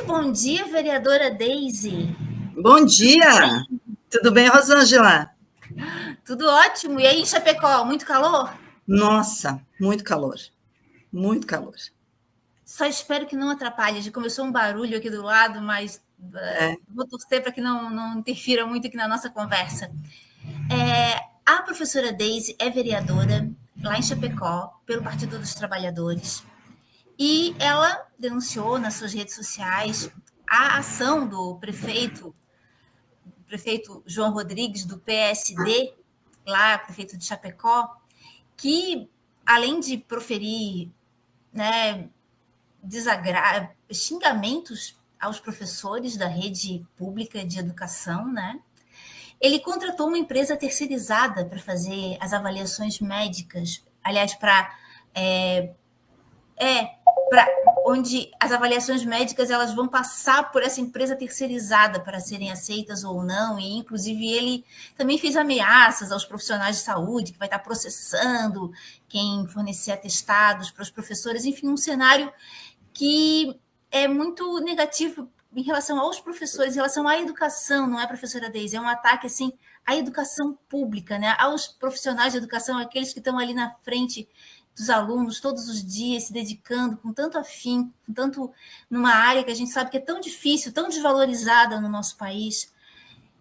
Muito bom dia, vereadora Deise. Bom dia! Tudo bem, Rosângela? Tudo ótimo. E aí, em Chapecó, muito calor? Nossa, muito calor, muito calor. Só espero que não atrapalhe. Já começou um barulho aqui do lado, mas É. vou torcer para que não interfira muito aqui na nossa conversa. A professora Deise é vereadora lá em Chapecó, pelo Partido dos Trabalhadores, e ela denunciou nas suas redes sociais a ação do prefeito João Rodrigues, do PSD, lá, prefeito de Chapecó, que, além de proferir, né, xingamentos aos professores da rede pública de educação, né, ele contratou uma empresa terceirizada para fazer as avaliações médicas, aliás, para onde as avaliações médicas elas vão passar por essa empresa terceirizada para serem aceitas ou não, e inclusive ele também fez ameaças aos profissionais de saúde, que vai estar processando quem fornecer atestados para os professores, enfim, um cenário que é muito negativo em relação aos professores, em relação à educação, não é, professora Deise? É um ataque, assim, à educação pública, né? Aos profissionais de educação, aqueles que estão ali na frente dos alunos todos os dias, se dedicando com tanto afim, com tanto numa área que a gente sabe que é tão difícil, tão desvalorizada no nosso país.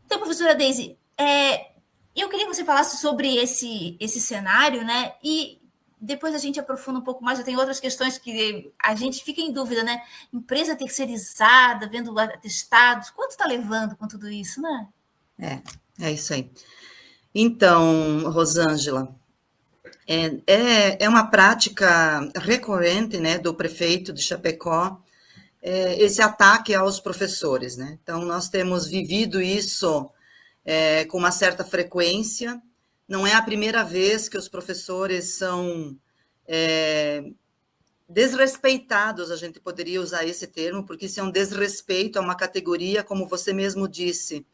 Então, professora Deise, eu queria que você falasse sobre esse cenário, né? E depois a gente aprofunda um pouco mais. Já tem outras questões que a gente fica em dúvida, né? Empresa terceirizada, vendo atestados, quanto está levando com tudo isso, né? É isso aí. Então, Rosângela, é uma prática recorrente, né, do prefeito de Chapecó, esse ataque aos professores, né? Então, nós temos vivido isso com uma certa frequência. Não é a primeira vez que os professores são desrespeitados, a gente poderia usar esse termo, porque isso é um desrespeito a uma categoria, como você mesmo disse,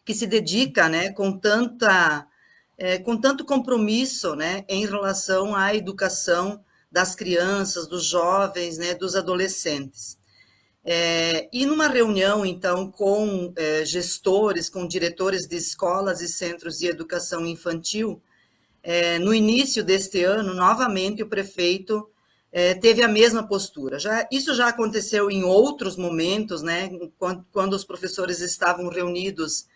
que se dedica, né, com tanto compromisso, né, em relação à educação das crianças, dos jovens, né, dos adolescentes. E numa reunião, então, com gestores, com diretores de escolas e centros de educação infantil, no início deste ano, novamente, o prefeito teve a mesma postura. Isso já aconteceu em outros momentos, né, quando os professores estavam reunidos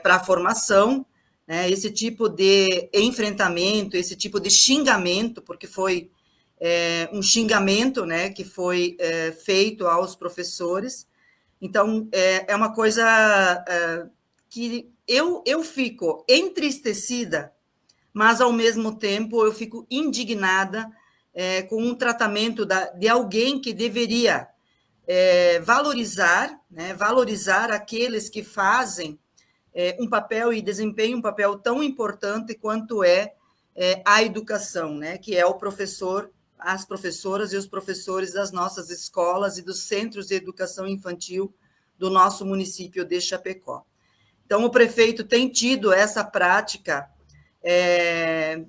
para a formação, né, esse tipo de enfrentamento, esse tipo de xingamento, porque foi um xingamento, né, que foi feito aos professores. Então, é uma coisa que eu fico entristecida, mas, ao mesmo tempo, eu fico indignada com um tratamento de alguém que deveria valorizar, né, valorizar aqueles que fazem um papel e desempenham um papel tão importante quanto a educação, né, que é o professor, as professoras e os professores das nossas escolas e dos centros de educação infantil do nosso município de Chapecó. Então, o prefeito tem tido essa prática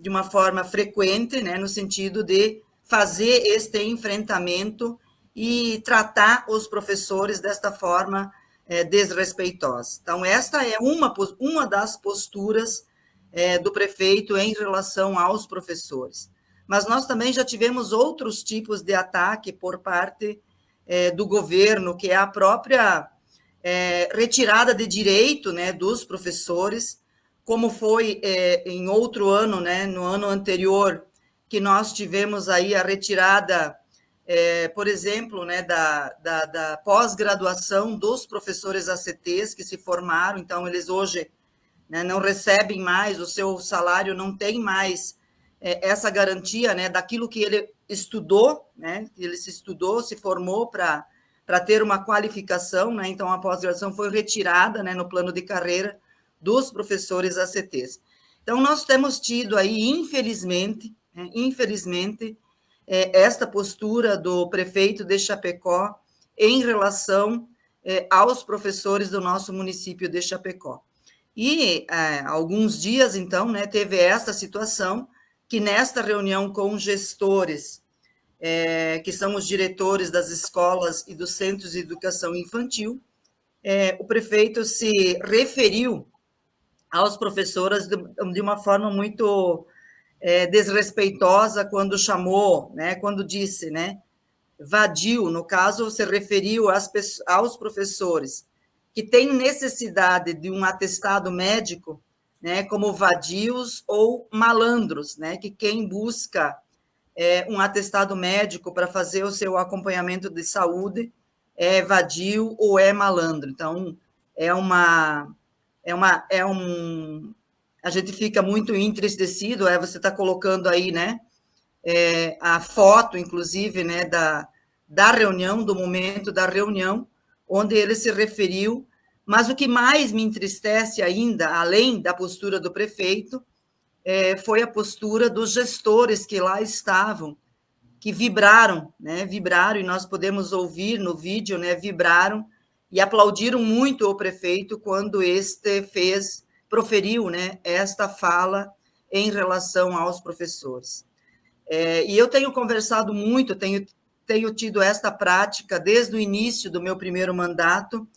de uma forma frequente, né, no sentido de fazer este enfrentamento e tratar os professores desta forma desrespeitosa. Então, esta é uma das posturas do prefeito em relação aos professores. Mas nós também já tivemos outros tipos de ataque por parte do governo, que é a própria retirada de direito, né, dos professores, como foi em outro ano, né, no ano anterior, que nós tivemos aí a retirada, por exemplo, né, da pós-graduação dos professores ACTs que se formaram, então eles hoje, né, não recebem mais, o seu salário não tem mais essa garantia, né, daquilo que ele estudou, né, ele se formou para ter uma qualificação, né, então a pós-graduação foi retirada, né, no plano de carreira dos professores ACTs. Então, nós temos tido aí, infelizmente, esta postura do prefeito de Chapecó em relação aos professores do nosso município de Chapecó. E alguns dias, então, né, teve essa situação que nesta reunião com gestores que são os diretores das escolas e dos centros de educação infantil, o prefeito se referiu aos professores de uma forma muito desrespeitosa quando chamou, né, quando disse, né, vadio, no caso, se referiu aos professores que têm necessidade de um atestado médico, né, como vadios ou malandros, né, que quem busca um atestado médico para fazer o seu acompanhamento de saúde é vadio ou é malandro. Então, a gente fica muito entristecido, você está colocando aí, né, a foto, inclusive, né, da reunião, do momento da reunião, onde ele se referiu, mas o que mais me entristece ainda, além da postura do prefeito, foi a postura dos gestores que lá estavam, que vibraram, né, vibraram, e nós podemos ouvir no vídeo, né, vibraram e aplaudiram muito o prefeito quando este proferiu, né, esta fala em relação aos professores. E eu tenho conversado muito, tenho tido esta prática desde o início do meu primeiro mandato,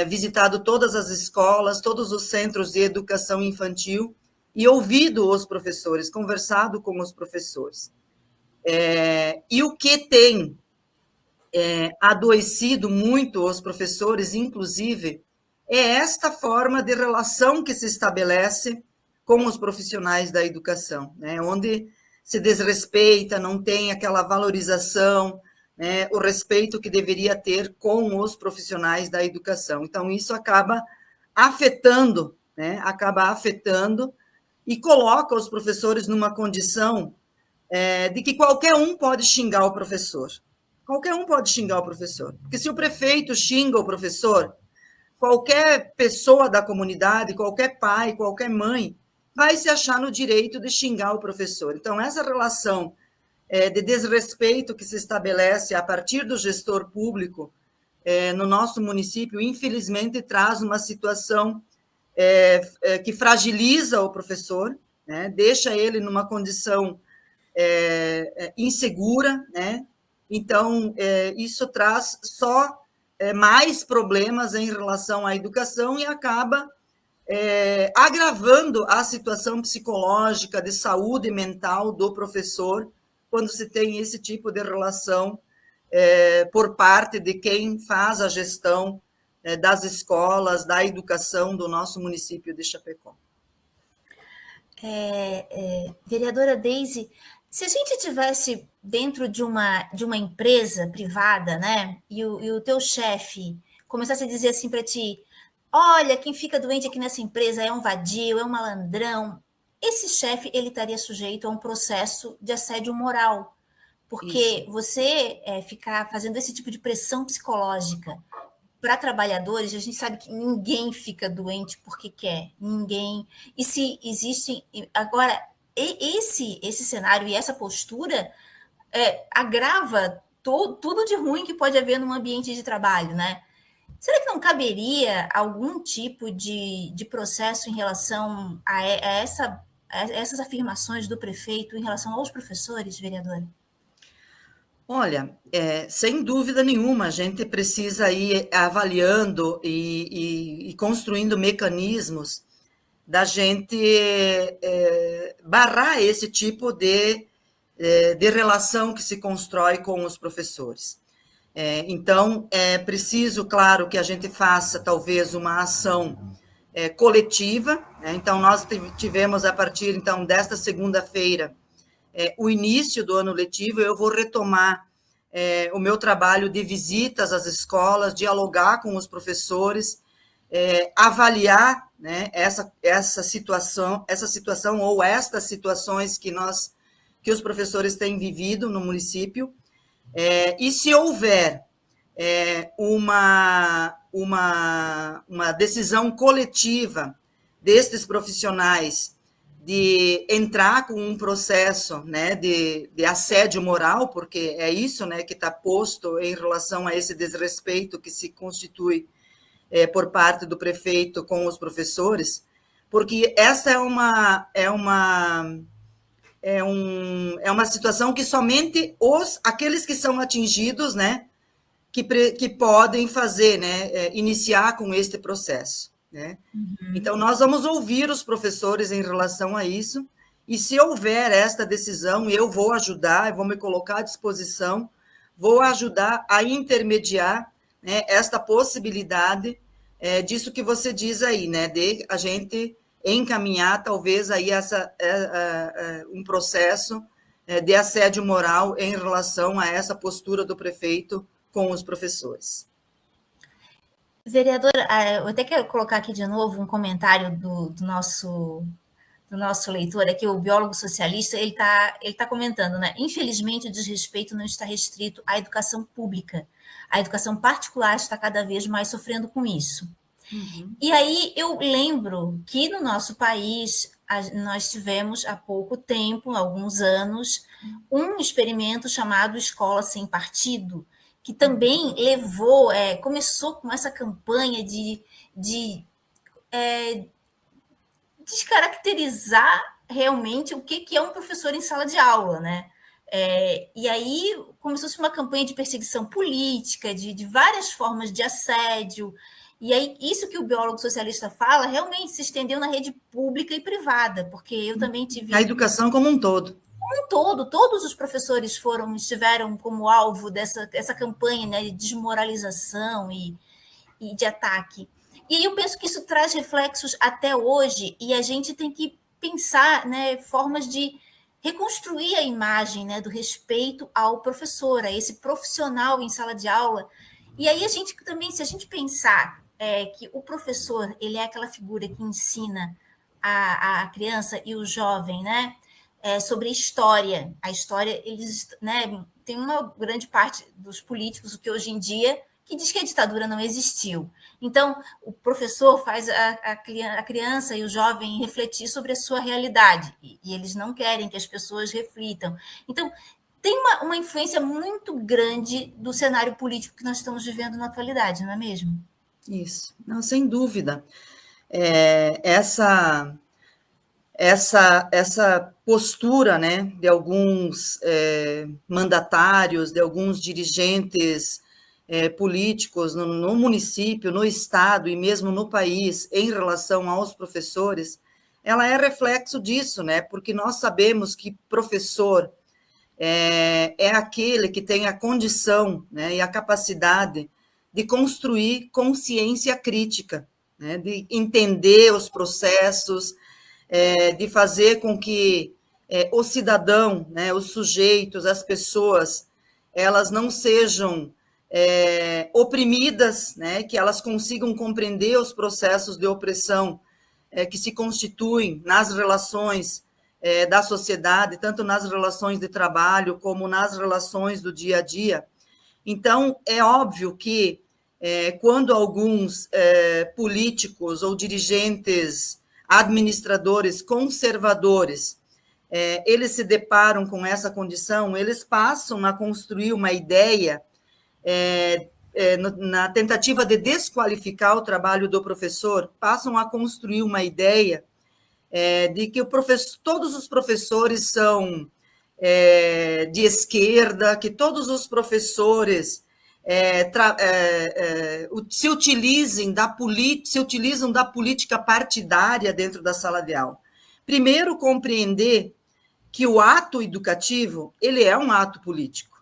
visitado todas as escolas, todos os centros de educação infantil e ouvido os professores, conversado com os professores. E o que tem adoecido muito os professores, inclusive, é esta forma de relação que se estabelece com os profissionais da educação, né? Onde se desrespeita, não tem aquela valorização, né? O respeito que deveria ter com os profissionais da educação. Então, isso acaba afetando, né? Acaba afetando e coloca os professores numa condição de que qualquer um pode xingar o professor. Qualquer um pode xingar o professor. Porque se o prefeito xinga o professor, qualquer pessoa da comunidade, qualquer pai, qualquer mãe, vai se achar no direito de xingar o professor. Então, essa relação de desrespeito que se estabelece a partir do gestor público no nosso município, infelizmente, traz uma situação que fragiliza o professor, né? Deixa ele numa condição insegura, né? Então, isso traz só mais problemas em relação à educação e acaba agravando a situação psicológica de saúde mental do professor quando se tem esse tipo de relação por parte de quem faz a gestão das escolas, da educação do nosso município de Chapecó. Vereadora Deise, se a gente tivesse dentro de uma empresa privada, né, e o teu chefe começasse a dizer assim para ti, olha, quem fica doente aqui nessa empresa é um vadio, é um malandrão, esse chefe ele estaria sujeito a um processo de assédio moral, porque isso. Você ficar fazendo esse tipo de pressão psicológica para trabalhadores, a gente sabe que ninguém fica doente porque quer, ninguém. E se existem. Agora, esse cenário e essa postura agrava tudo de ruim que pode haver num ambiente de trabalho, né? Será que não caberia algum tipo de processo em relação a essas afirmações do prefeito em relação aos professores, vereadora? Olha, sem dúvida nenhuma, a gente precisa ir avaliando e construindo mecanismos da gente barrar esse tipo de relação que se constrói com os professores. Então, é preciso, claro, que a gente faça talvez uma ação coletiva, né? Então, nós tivemos a partir então desta segunda-feira o início do ano letivo. Eu vou retomar o meu trabalho de visitas às escolas, dialogar com os professores, avaliar, né, essa situação ou estas situações que os professores têm vivido no município, e se houver uma decisão coletiva destes profissionais de entrar com um processo, né, de assédio moral, porque é isso, né, que está posto em relação a esse desrespeito que se constitui por parte do prefeito com os professores, porque essa é uma é uma situação que somente aqueles que são atingidos, né, que podem fazer, né, iniciar com este processo, né? Então, nós vamos ouvir os professores em relação a isso, e se houver esta decisão, eu vou ajudar, eu vou me colocar à disposição, vou ajudar a intermediar, né, esta possibilidade disso que você diz aí, né, de a gente encaminhar, talvez, aí um processo de assédio moral em relação a essa postura do prefeito com os professores. Vereadora, eu até quero colocar aqui de novo um comentário do nosso leitor aqui, o biólogo socialista, ele tá comentando, né? Infelizmente, o desrespeito não está restrito à educação pública. A educação particular está cada vez mais sofrendo com isso. E aí eu lembro que no nosso país nós tivemos há pouco tempo, alguns anos, um experimento chamado Escola Sem Partido, que também começou com essa campanha de descaracterizar realmente o que é um professor em sala de aula, né? E aí começou-se uma campanha de perseguição política, de várias formas de assédio. E aí, isso que o biólogo socialista fala realmente se estendeu na rede pública e privada, porque eu também tive. A educação como um todo. Como um todo, todos os professores estiveram como alvo dessa campanha, né, de desmoralização e de ataque. E aí eu penso que isso traz reflexos até hoje, e a gente tem que pensar, né, formas de reconstruir a imagem, né, do respeito ao professor, a esse profissional em sala de aula. E aí a gente também, se a gente pensar que o professor ele é aquela figura que ensina a criança e o jovem, né, sobre história. A história, eles, né, tem uma grande parte dos políticos que hoje em dia que diz que a ditadura não existiu. Então, o professor faz a criança e o jovem refletir sobre a sua realidade, e eles não querem que as pessoas reflitam. Então, tem uma influência muito grande do cenário político que nós estamos vivendo na atualidade, não é mesmo? Isso, não, sem dúvida. Essa postura, né, de alguns mandatários, de alguns dirigentes políticos no município, no estado e mesmo no país, em relação aos professores, ela é reflexo disso, né, porque nós sabemos que professor é aquele que tem a condição, né, e a capacidade de construir consciência crítica, né, de entender os processos, de fazer com que o cidadão, né, os sujeitos, as pessoas, elas não sejam oprimidas, né, que elas consigam compreender os processos de opressão que se constituem nas relações da sociedade, tanto nas relações de trabalho como nas relações do dia a dia. Então, é óbvio que quando alguns políticos ou dirigentes, administradores conservadores, eles se deparam com essa condição, eles passam a construir uma ideia na tentativa de desqualificar o trabalho do professor, passam a construir uma ideia de que todos os professores são de esquerda, que todos os professores se utilizam da política partidária dentro da sala de aula. Primeiro, compreender que o ato educativo, ele é um ato político.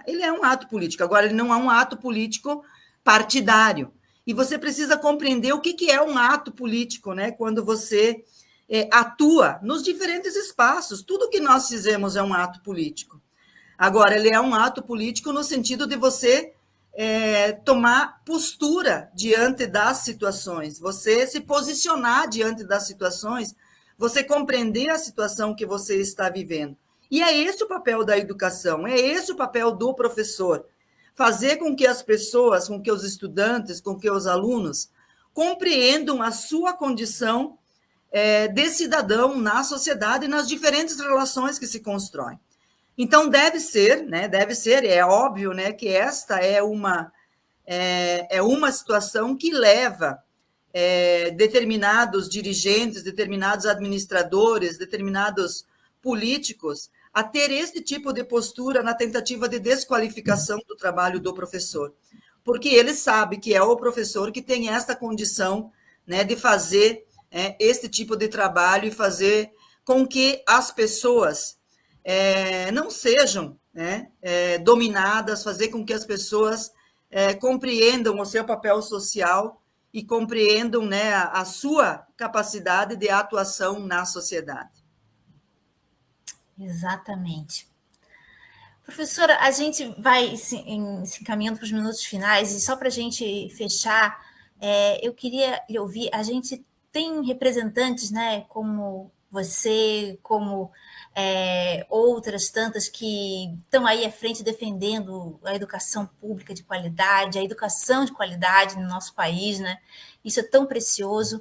Ele é um ato político. Agora, ele não é um ato político partidário. E você precisa compreender o que é um ato político, né? Quando você atua nos diferentes espaços. Tudo que nós fizemos é um ato político. Agora, ele é um ato político no sentido de você tomar postura diante das situações, você se posicionar diante das situações, você compreender a situação que você está vivendo. E é esse o papel da educação, é esse o papel do professor, fazer com que as pessoas, com que os estudantes, com que os alunos compreendam a sua condição de cidadão na sociedade e nas diferentes relações que se constroem. Então, deve ser, é óbvio, né, que esta é uma situação que leva determinados dirigentes, determinados administradores, determinados políticos a ter esse tipo de postura na tentativa de desqualificação do trabalho do professor, porque ele sabe que é o professor que tem esta condição, né, de fazer esse tipo de trabalho e fazer com que as pessoas não sejam, né, dominadas, fazer com que as pessoas compreendam o seu papel social e compreendam, né, a sua capacidade de atuação na sociedade. Exatamente. Professora, a gente vai se encaminhando para os minutos finais, e só para a gente fechar, eu queria lhe ouvir. A gente tem representantes, né, como você, como outras tantas que estão aí à frente defendendo a educação pública de qualidade, a educação de qualidade no nosso país, né? Isso é tão precioso.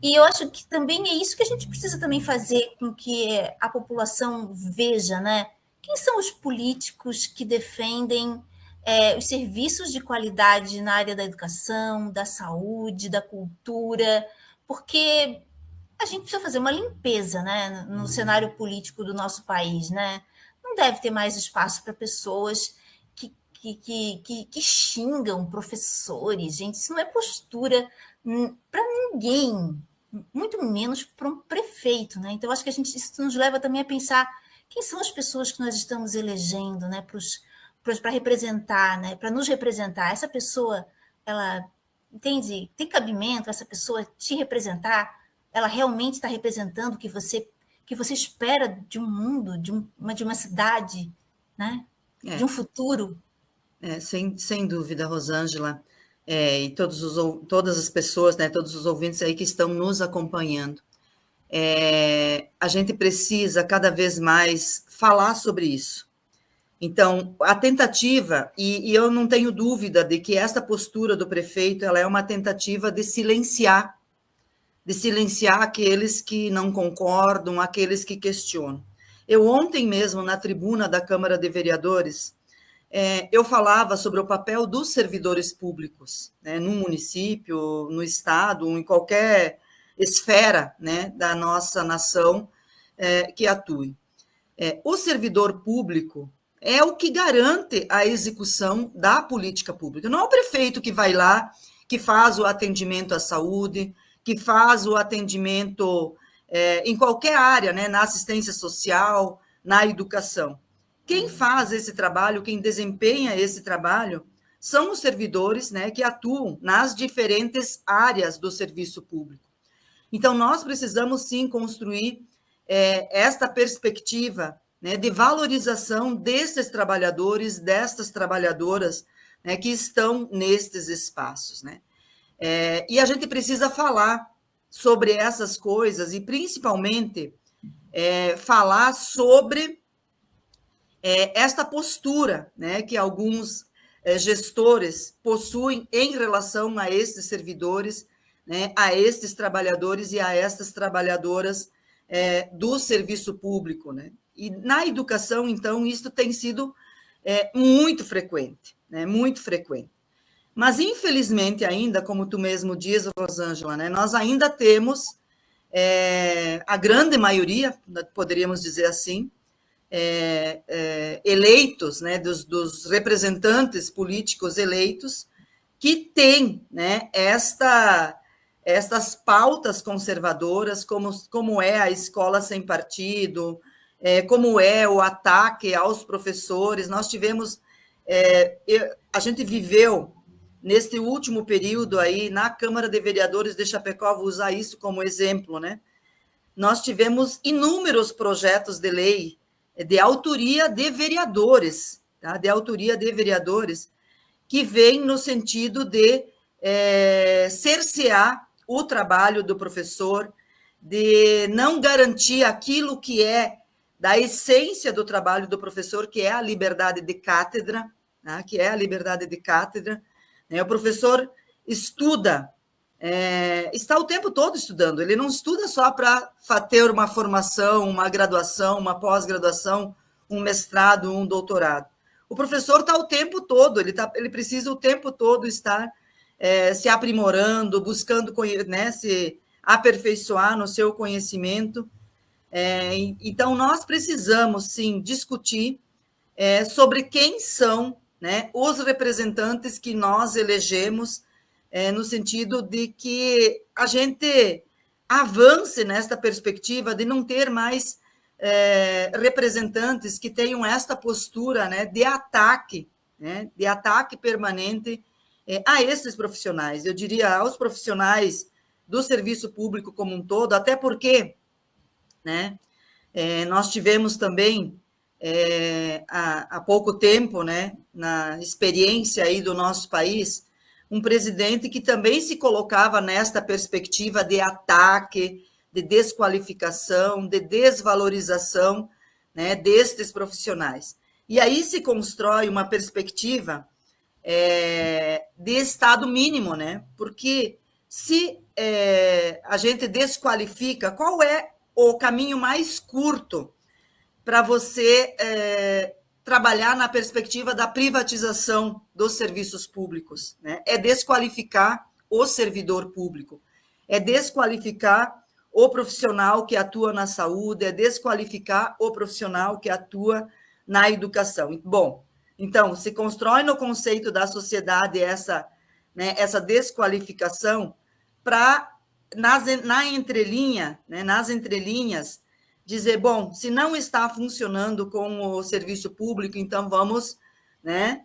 E eu acho que também é isso que a gente precisa também fazer com que a população veja, né? Quem são os políticos que defendem os serviços de qualidade na área da educação, da saúde, da cultura, porque a gente precisa fazer uma limpeza, né, no cenário político do nosso país, né? Não deve ter mais espaço para pessoas que xingam professores, gente. Isso não é postura para ninguém, muito menos para um prefeito, né? Então, acho que isso nos leva também a pensar quem são as pessoas que nós estamos elegendo, né, para representar, né, para nos representar. Essa pessoa, ela entende, tem cabimento essa pessoa te representar? Ela realmente está representando o que você espera de um mundo, de uma cidade, né? De um futuro? Sem dúvida, Rosângela, e todas as pessoas, né, todos os ouvintes aí que estão nos acompanhando. A gente precisa cada vez mais falar sobre isso. Então, a tentativa, e eu não tenho dúvida de que essa postura do prefeito ela é uma tentativa de silenciar aqueles que não concordam, aqueles que questionam. Eu ontem mesmo, na tribuna da Câmara de Vereadores, eu falava sobre o papel dos servidores públicos, né, no município, no estado, em qualquer esfera, né, da nossa nação que atue. O servidor público é o que garante a execução da política pública. Não é o prefeito que vai lá, que faz o atendimento à saúde, que faz o atendimento em qualquer área, né, na assistência social, na educação. Quem faz esse trabalho, quem desempenha esse trabalho, são os servidores, né, que atuam nas diferentes áreas do serviço público. Então, nós precisamos, sim, construir esta perspectiva, né, de valorização desses trabalhadores, destas trabalhadoras, né, que estão nestes espaços, né? E a gente precisa falar sobre essas coisas e, principalmente, falar sobre esta postura, né, que alguns gestores possuem em relação a estes servidores, né, a estes trabalhadores e a estas trabalhadoras do serviço público, né? E na educação, então, isso tem sido muito frequente, né, muito frequente. Mas, infelizmente, ainda, como tu mesmo diz, Rosângela, né, nós ainda temos a grande maioria, poderíamos dizer assim, eleitos, né, dos representantes políticos eleitos, que têm, né, estas pautas conservadoras, como é a escola sem partido, como é o ataque aos professores. Nós tivemos, a gente viveu neste último período aí na Câmara de Vereadores de Chapecó, vou usar isso como exemplo, né? Nós tivemos inúmeros projetos de lei de autoria de vereadores, tá? De autoria de vereadores, que vêm no sentido de cercear o trabalho do professor, de não garantir aquilo que é da essência do trabalho do professor, que é a liberdade de cátedra, tá? Que é a liberdade de cátedra. O professor estuda, está o tempo todo estudando, ele não estuda só para ter uma formação, uma graduação, uma pós-graduação, um mestrado, um doutorado. O professor está o tempo todo, ele precisa o tempo todo estar se aprimorando, buscando, né, se aperfeiçoar no seu conhecimento. Então, nós precisamos, sim, discutir sobre quem são, né, os representantes que nós elegemos, no sentido de que a gente avance nesta perspectiva de não ter mais representantes que tenham esta postura, né, de ataque permanente a esses profissionais. Eu diria aos profissionais do serviço público como um todo, até porque, né, nós tivemos também, há pouco tempo, né, na experiência aí do nosso país, um presidente que também se colocava nesta perspectiva de ataque, de desqualificação, de desvalorização, né, destes profissionais. E aí se constrói uma perspectiva de Estado mínimo, né? Porque se a gente desqualifica, qual é o caminho mais curto para você trabalhar na perspectiva da privatização dos serviços públicos, né? É desqualificar o servidor público, é desqualificar o profissional que atua na saúde, é desqualificar o profissional que atua na educação. Bom, então, se constrói no conceito da sociedade essa desqualificação para, na entrelinha, né, nas entrelinhas, dizer, bom, se não está funcionando com o serviço público, então vamos, né,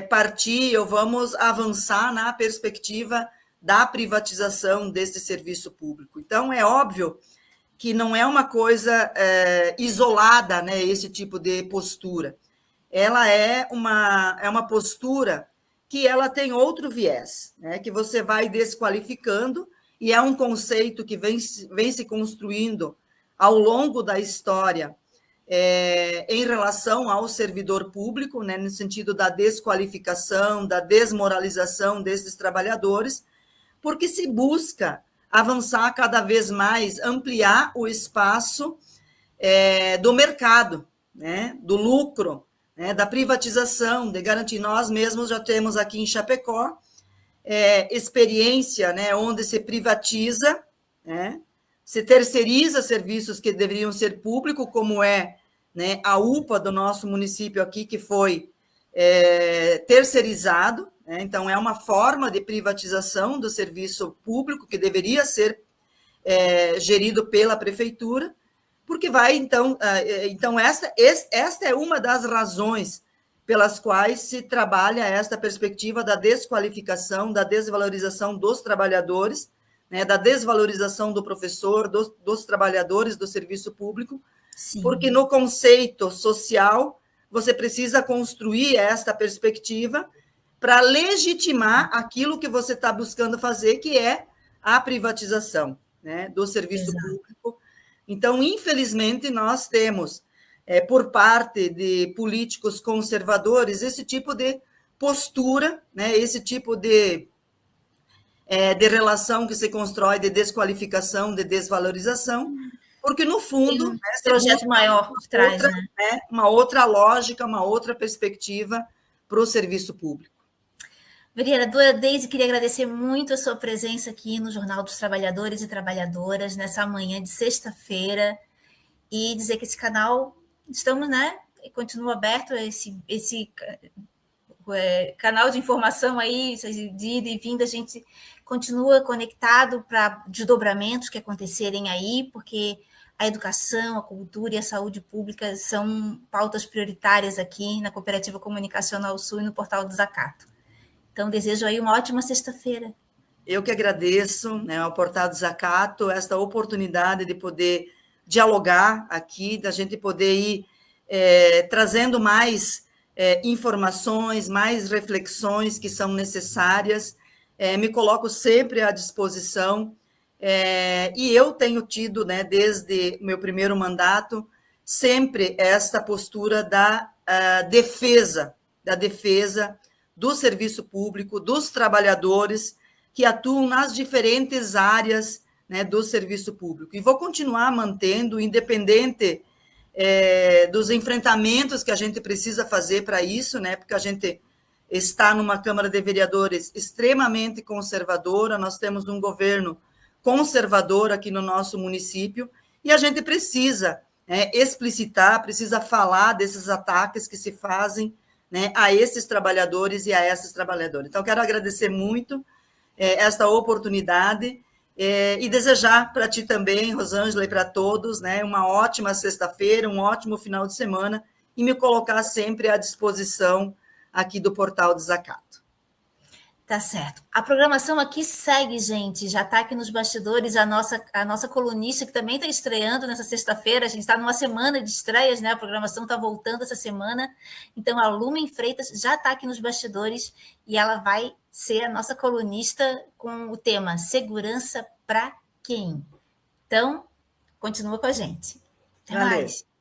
partir ou vamos avançar na perspectiva da privatização desse serviço público. Então, é óbvio que não é uma coisa isolada, né, esse tipo de postura. Ela é uma postura que ela tem outro viés, né, que você vai desqualificando, e é um conceito que vem se construindo ao longo da história em relação ao servidor público, né, no sentido da desqualificação, da desmoralização desses trabalhadores, porque se busca avançar cada vez mais, ampliar o espaço do mercado, né, do lucro, né, da privatização, de garantir. Nós mesmos já temos aqui em Chapecó experiência, né, onde se privatiza, né, se terceiriza serviços que deveriam ser públicos, como né, a UPA do nosso município aqui, que foi terceirizado, né? Então, é uma forma de privatização do serviço público que deveria ser gerido pela prefeitura, porque vai, então esta é uma das razões pelas quais se trabalha esta perspectiva da desqualificação, da desvalorização dos trabalhadores, né, da desvalorização do professor, dos trabalhadores do serviço público. Sim. Porque no conceito social você precisa construir esta perspectiva para legitimar aquilo que você está buscando fazer, que é a privatização, né, do serviço Exato. Público. Então, infelizmente, nós temos, por parte de políticos conservadores, esse tipo de postura, né, esse tipo de relação que se constrói de desqualificação, de desvalorização, porque, no fundo... Tem um projeto maior por trás, né? Uma outra lógica, uma outra perspectiva para o serviço público. Vereadora Deise, queria agradecer muito a sua presença aqui no Jornal dos Trabalhadores e Trabalhadoras, nessa manhã de sexta-feira, e dizer que esse canal, estamos, né, continua aberto, esse canal de informação aí, de ida e vinda, a gente continua conectado para desdobramentos que acontecerem aí, porque a educação, a cultura e a saúde pública são pautas prioritárias aqui na Cooperativa Comunicacional Sul e no Portal do Zacato. Então, desejo aí uma ótima sexta-feira. Eu que agradeço, né, ao Portal do Zacato esta oportunidade de poder dialogar aqui, da gente poder ir trazendo mais informações, mais reflexões que são necessárias. Me coloco sempre à disposição, e eu tenho tido, né, desde o meu primeiro mandato, sempre esta postura da defesa do serviço público, dos trabalhadores que atuam nas diferentes áreas, né, do serviço público. E vou continuar mantendo, independente dos enfrentamentos que a gente precisa fazer para isso, né, porque a gente está numa Câmara de Vereadores extremamente conservadora, nós temos um governo conservador aqui no nosso município, E a gente precisa explicitar, precisa falar desses ataques que se fazem, né, a esses trabalhadores e a essas trabalhadoras. Então, quero agradecer muito esta oportunidade e desejar para ti também, Rosângela, e para todos, né, uma ótima sexta-feira, um ótimo final de semana, e me colocar sempre à disposição aqui do Portal Desacato. Tá certo. A programação aqui segue, gente. Já está aqui nos bastidores a nossa colunista, que também está estreando nessa sexta-feira. A gente está numa semana de estreias, né? A programação está voltando essa semana. Então, a Lumen Freitas já está aqui nos bastidores e ela vai ser a nossa colunista com o tema Segurança para quem? Então, continua com a gente. Até Valeu. mais.